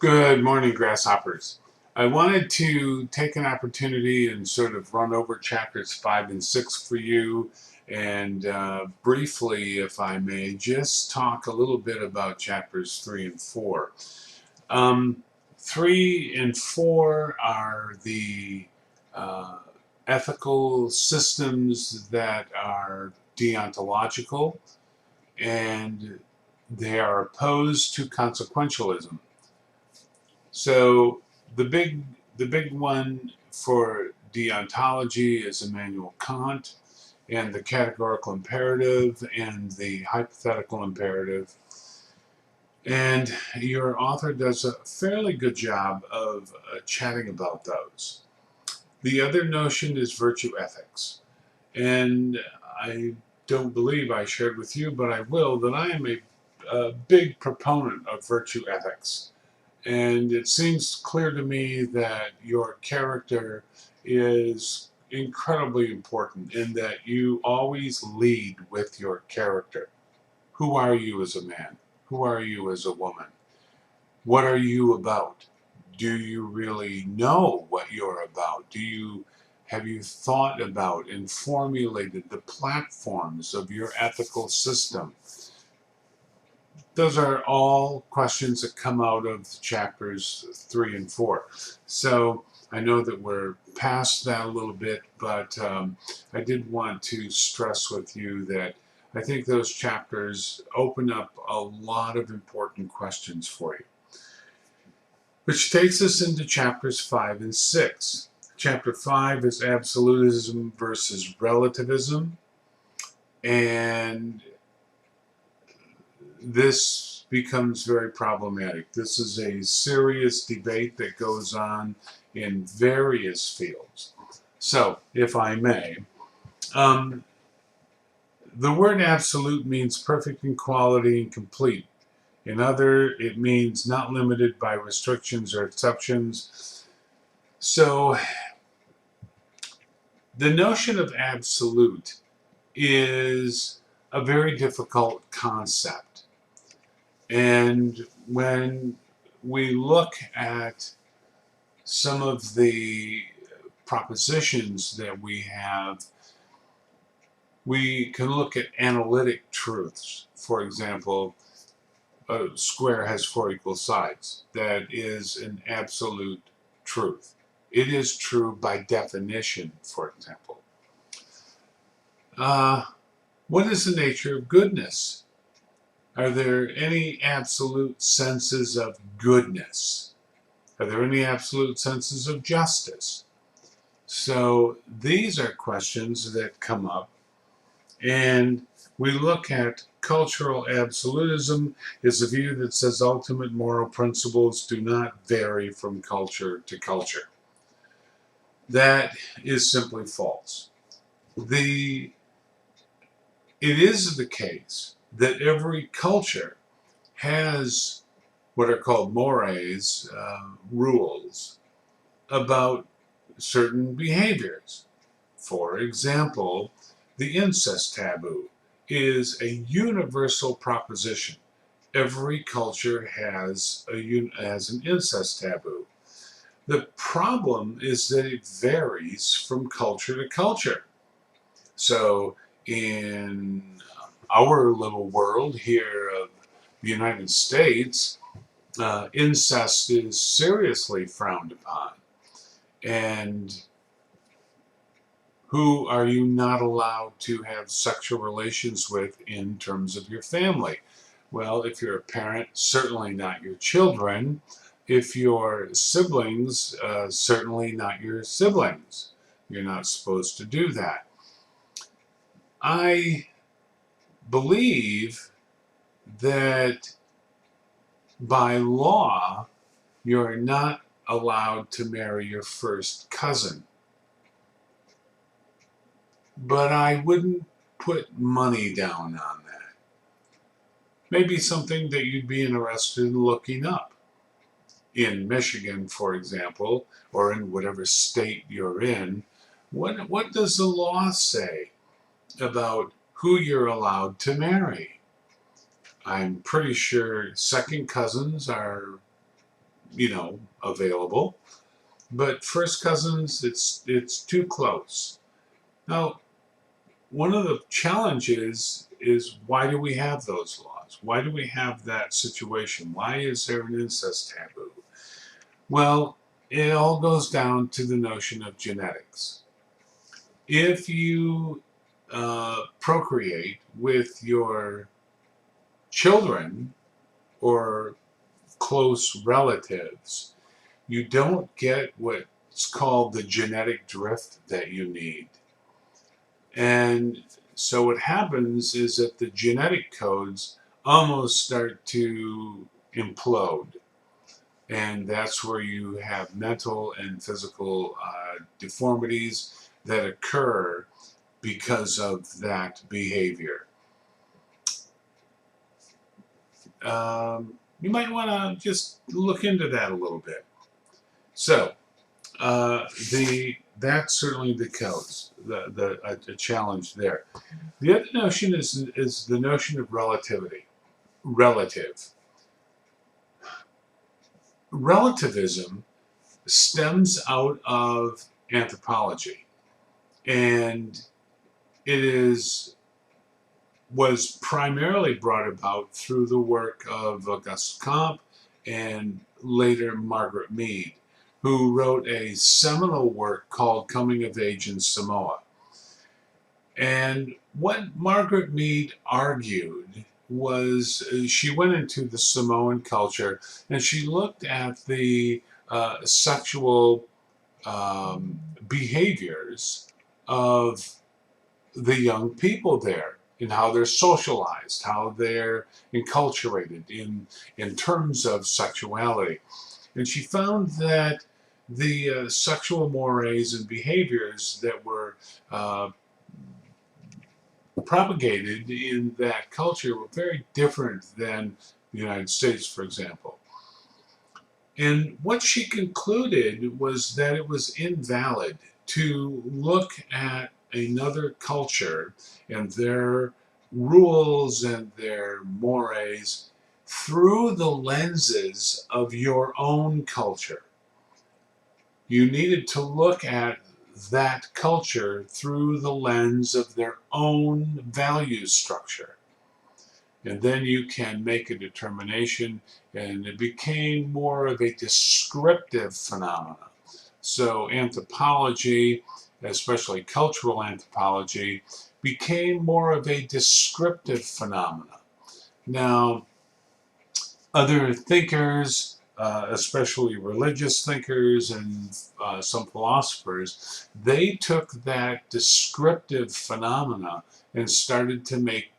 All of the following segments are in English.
Good morning, grasshoppers. I wanted to take an opportunity and sort of run over chapters 5 and 6 for you, and briefly, if I may, just talk a little bit about chapters 3 and 4. Um, 3 and 4 are the uh, ethical systems that are deontological, and they are opposed to consequentialism. So the big the big one for deontology is Immanuel Kant and the categorical imperative and the hypothetical imperative. And your author does a fairly good job of chatting about those. The other notion is virtue ethics. And I don't believe I shared with you, but I will, that I am a big proponent of virtue ethics. And it seems clear to me that your character is incredibly important in that you always lead with your character. Who are you as a man? Who are you as a woman? What are you about? Do you really know what you're about? Have you thought about and formulated the platforms of your ethical system? Those are all questions that come out of chapters 3 and 4. So I know that we're past that a little bit, but I did want to stress with you that I think those chapters open up a lot of important questions for you. Which takes us into chapters 5 and 6. Chapter 5 is absolutism versus relativism, and this becomes very problematic. This is a serious debate that goes on in various fields. So, if I may, um, the word absolute means perfect in quality and complete. In other, it means not limited by restrictions or exceptions. So, the notion of absolute is a very difficult concept. And when we look at some of the propositions that we have, we can look at analytic truths. For example, a square has four equal sides. That is an absolute truth. It is true by definition, for example. Uh, what is the nature of goodness? Are there any absolute senses of goodness? Are there any absolute senses of justice? So these are questions that come up, and we look at cultural absolutism is a view that says ultimate moral principles do not vary from culture to culture. That is simply false. It is the case that every culture has what are called mores, rules about certain behaviors. For example, the incest taboo is a universal proposition. Every culture has an incest taboo. The problem is that it varies from culture to culture. So, in our little world here of the United States, incest is seriously frowned upon. And who are you not allowed to have sexual relations with in terms of your family? Well, if you're a parent, certainly not your children. If you're siblings, certainly not your siblings. You're not supposed to do that. I believe that by law, you're not allowed to marry your first cousin. But I wouldn't put money down on that. Maybe something that you'd be interested in looking up. In Michigan, for example, or in whatever state you're in, what does the law say about who you're allowed to marry? I'm pretty sure second cousins are available. But first cousins, it's too close. Now, one of the challenges is why do we have those laws? Why do we have that situation? Why is there an incest taboo? Well, it all goes down to the notion of genetics. If you procreate with your children or close relatives, you don't get what's called the genetic drift that you need. And so what happens is that the genetic codes almost start to implode. And that's where you have mental and physical deformities that occur because of that behavior. You might want to just look into that a little bit. So, that's certainly the codes, the challenge there. The other notion is the notion of relativity. Relativism stems out of anthropology, and was primarily brought about through the work of Auguste Comte and later Margaret Mead, who wrote a seminal work called Coming of Age in Samoa. And what Margaret Mead argued was she went into the Samoan culture and she looked at the sexual behaviors of the young people there and how they're socialized, how they're enculturated in terms of sexuality. And she found that the sexual mores and behaviors that were propagated in that culture were very different than the United States, for example. And what she concluded was that it was invalid to look at another culture and their rules and their mores through the lenses of your own culture. You needed to look at that culture through the lens of their own value structure. And then you can make a determination, and it became more of a descriptive phenomenon. So anthropology, especially cultural anthropology, became more of a descriptive phenomenon. Now, other thinkers, especially religious thinkers and some philosophers, they took that descriptive phenomena and started to make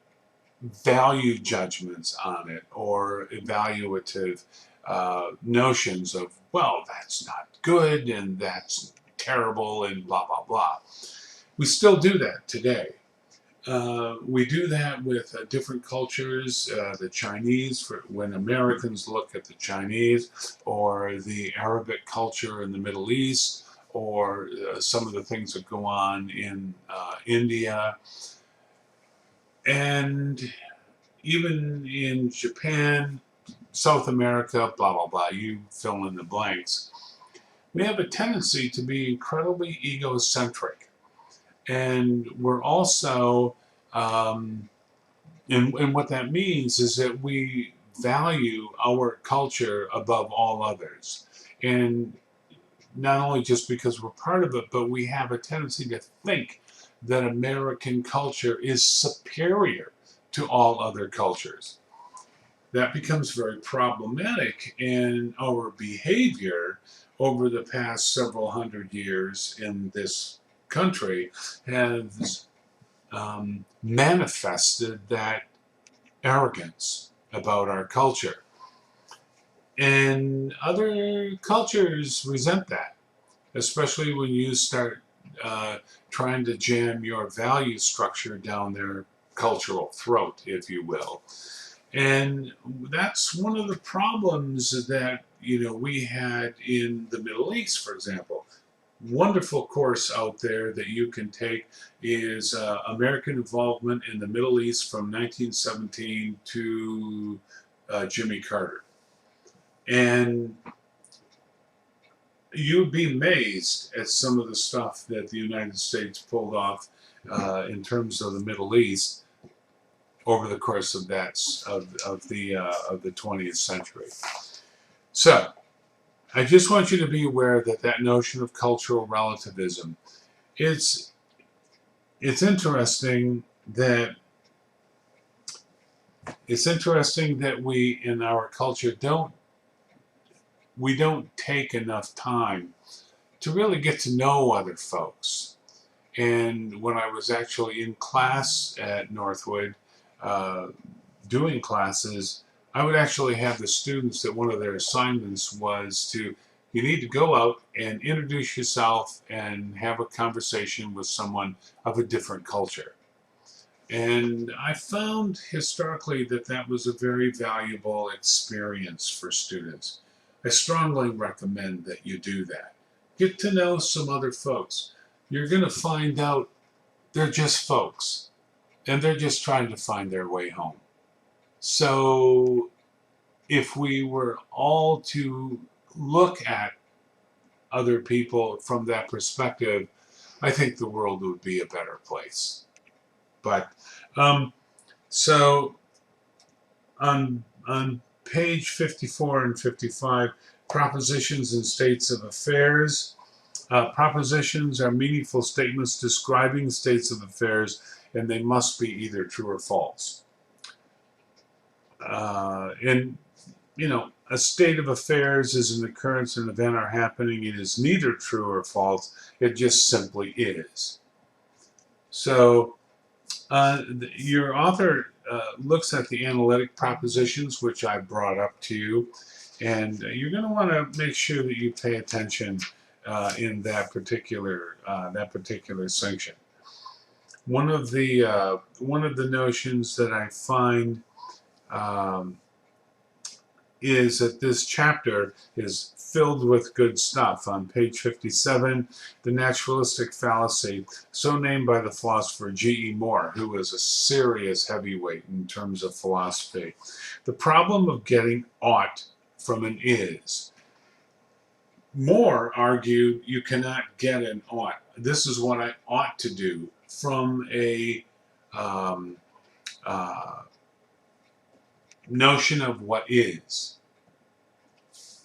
value judgments on it or evaluative notions of, well, that's not good and that's terrible and blah, blah, blah. We still do that today. We do that with different cultures. The Chinese, when Americans look at the Chinese, or the Arabic culture in the Middle East, or some of the things that go on in India, and even in Japan, South America, blah, blah, blah, you fill in the blanks. We have a tendency to be incredibly egocentric. And we're also, and what that means is that we value our culture above all others. And not only just because we're part of it, but we have a tendency to think that American culture is superior to all other cultures. That becomes very problematic, and our behavior over the past several hundred years in this country has manifested that arrogance about our culture. And other cultures resent that, especially when you start trying to jam your value structure down their cultural throat, if you will. And that's one of the problems that we had in the Middle East, for example. Wonderful course out there that you can take is American involvement in the Middle East from 1917 to Jimmy Carter. And you'd be amazed at some of the stuff that the United States pulled off in terms of the Middle East over the course of the 20th century. So I just want you to be aware that that notion of cultural relativism, it's interesting that we in our culture don't take enough time to really get to know other folks. And when I was actually in class at Northwood, uh, doing classes, I would actually have the students that one of their assignments was to, you need to go out and introduce yourself and have a conversation with someone of a different culture. And I found historically that that was a very valuable experience for students. I strongly recommend that you do that. Get to know some other folks. You're going to find out they're just folks and they're just trying to find their way home. So if we were all to look at other people from that perspective, I think the world would be a better place. But so on page 54 and 55, propositions and states of affairs. Propositions are meaningful statements describing states of affairs, and they must be either true or false. And a state of affairs is an occurrence, an event, or happening. It is neither true or false. It just simply is. So your author looks at the analytic propositions, which I brought up to you, and you're going to want to make sure that you pay attention in that particular section. One of the notions that I find is that this chapter is filled with good stuff. On page 57, the naturalistic fallacy, so named by the philosopher G.E. Moore, who was a serious heavyweight in terms of philosophy. The problem of getting ought from an is. Moore argued you cannot get an ought. This is what I ought to do from a notion of what is.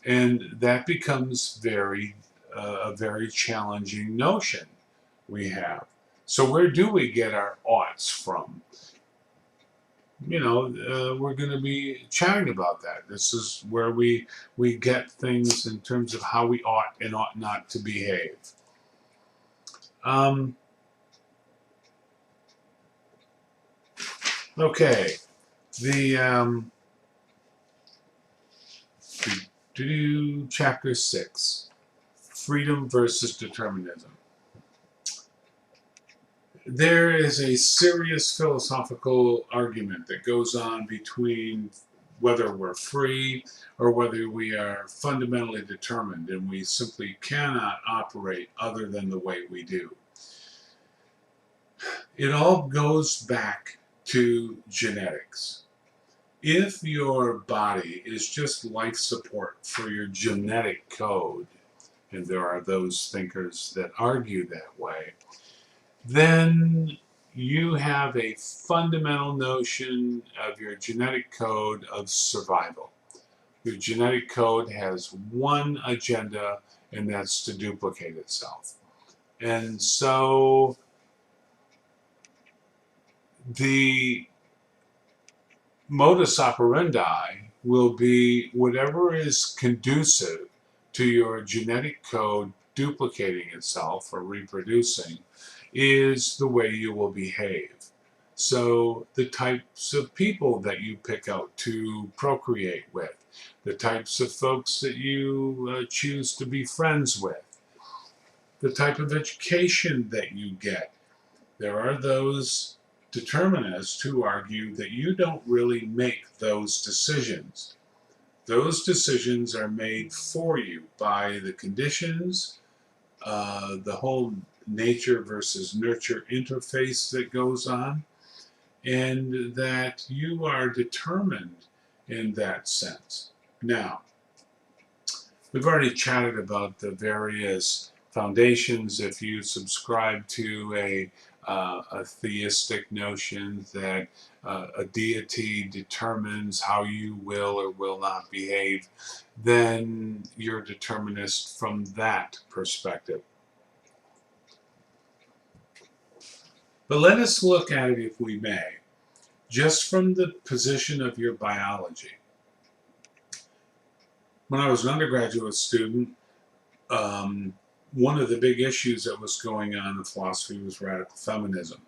And that becomes a very challenging notion we have. So where do we get our oughts from? We're going to be chatting about that. This is where we get things in terms of how we ought and ought not to behave. Okay, chapter 6, freedom versus determinism. There is a serious philosophical argument that goes on between whether we're free or whether we are fundamentally determined, and we simply cannot operate other than the way we do. It all goes back to genetics. If your body is just life support for your genetic code, and there are those thinkers that argue that way, then you have a fundamental notion of your genetic code of survival. Your genetic code has one agenda, and that's to duplicate itself. And so the modus operandi will be whatever is conducive to your genetic code duplicating itself or reproducing is the way you will behave. So the types of people that you pick out to procreate with, the types of folks that you choose to be friends with, the type of education that you get. There are those determinists who argue that you don't really make those decisions. Those decisions are made for you by the conditions, the whole nature versus nurture interface that goes on, and that you are determined in that sense. Now, We've already chatted about the various foundations. If you subscribe to a theistic notion that a deity determines how you will or will not behave, then you're a determinist from that perspective. But let us look at it, if we may, just from the position of your biology. When I was an undergraduate student, um, one of the big issues that was going on in philosophy was radical feminism.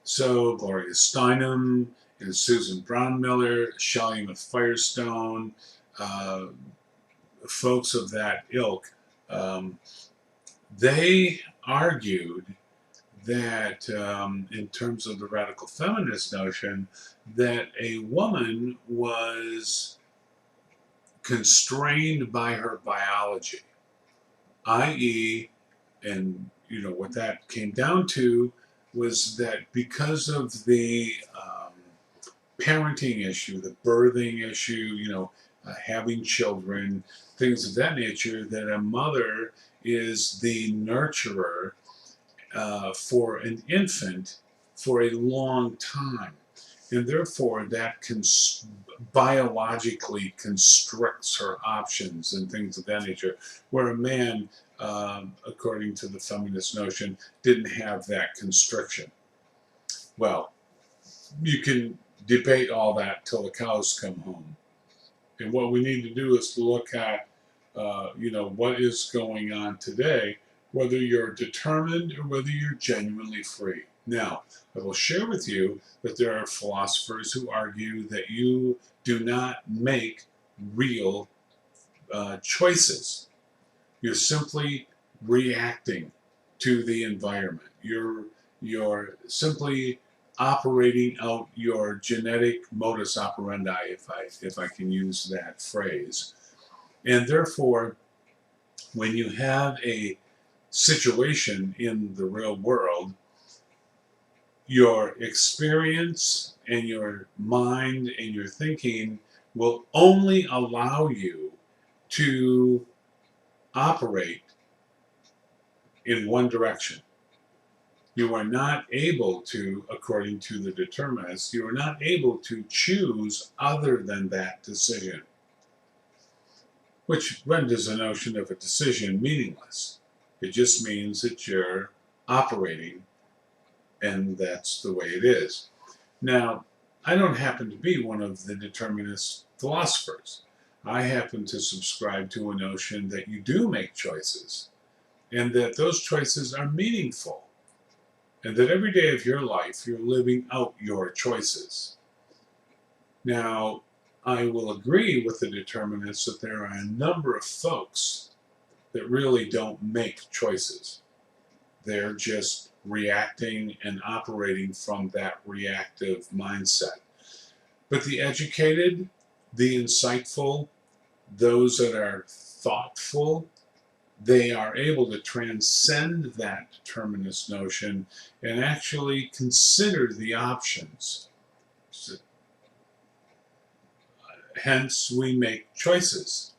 So Gloria Steinem and Susan Brown Miller, Shelley Firestone, uh, folks of that ilk, um, they argued that in terms of the radical feminist notion, that a woman was constrained by her biology, i.e., and what that came down to was that because of the parenting issue, the birthing issue, having children, things of that nature, that a mother is the nurturer for an infant for a long time. And therefore, that biologically constricts her options and things of that nature, where a man, according to the feminist notion, didn't have that constriction. Well, you can debate all that till the cows come home. And what we need to do is to look at, what is going on today, whether you're determined or whether you're genuinely free. Now, I will share with you that there are philosophers who argue that you do not make real choices. You're simply reacting to the environment. You're simply operating out your genetic modus operandi, if I can use that phrase. And therefore, when you have a situation in the real world, your experience and your mind and your thinking will only allow you to operate in one direction. You are not able to, according to the determinists, you are not able to choose other than that decision, which renders the notion of a decision meaningless. It just means that you're operating, and that's the way it is. Now, I don't happen to be one of the determinist philosophers. I happen to subscribe to a notion that you do make choices, and that those choices are meaningful, and that every day of your life you're living out your choices. Now, I will agree with the determinists that there are a number of folks that really don't make choices. They're just reacting and operating from that reactive mindset. But the educated, the insightful, those that are thoughtful, they are able to transcend that determinist notion and actually consider the options. Hence, we make choices.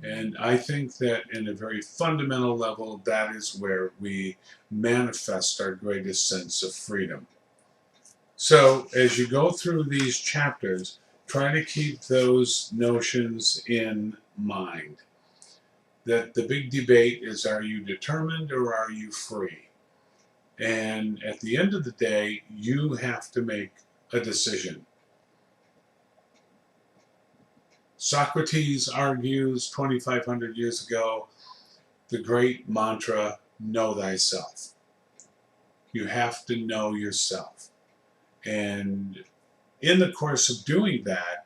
And I think that in a very fundamental level, that is where we manifest our greatest sense of freedom. So, as you go through these chapters, try to keep those notions in mind. That the big debate is, are you determined or are you free? And at the end of the day, you have to make a decision. Socrates argues 2,500 years ago the great mantra, know thyself. You have to know yourself. And in the course of doing that,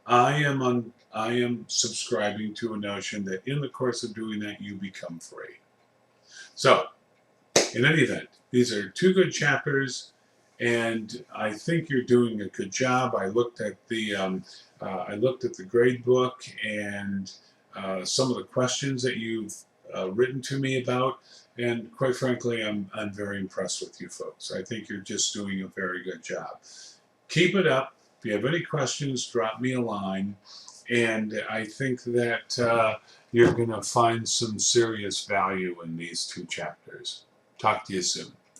I am subscribing to a notion that in the course of doing that, you become free. So, in any event, these are two good chapters, and I think you're doing a good job. I looked at the grade book and some of the questions that you've written to me about, and quite frankly, I'm very impressed with you folks. I think you're just doing a very good job. Keep it up. If you have any questions, drop me a line, And I think that you're going to find some serious value in these two chapters. Talk to you soon.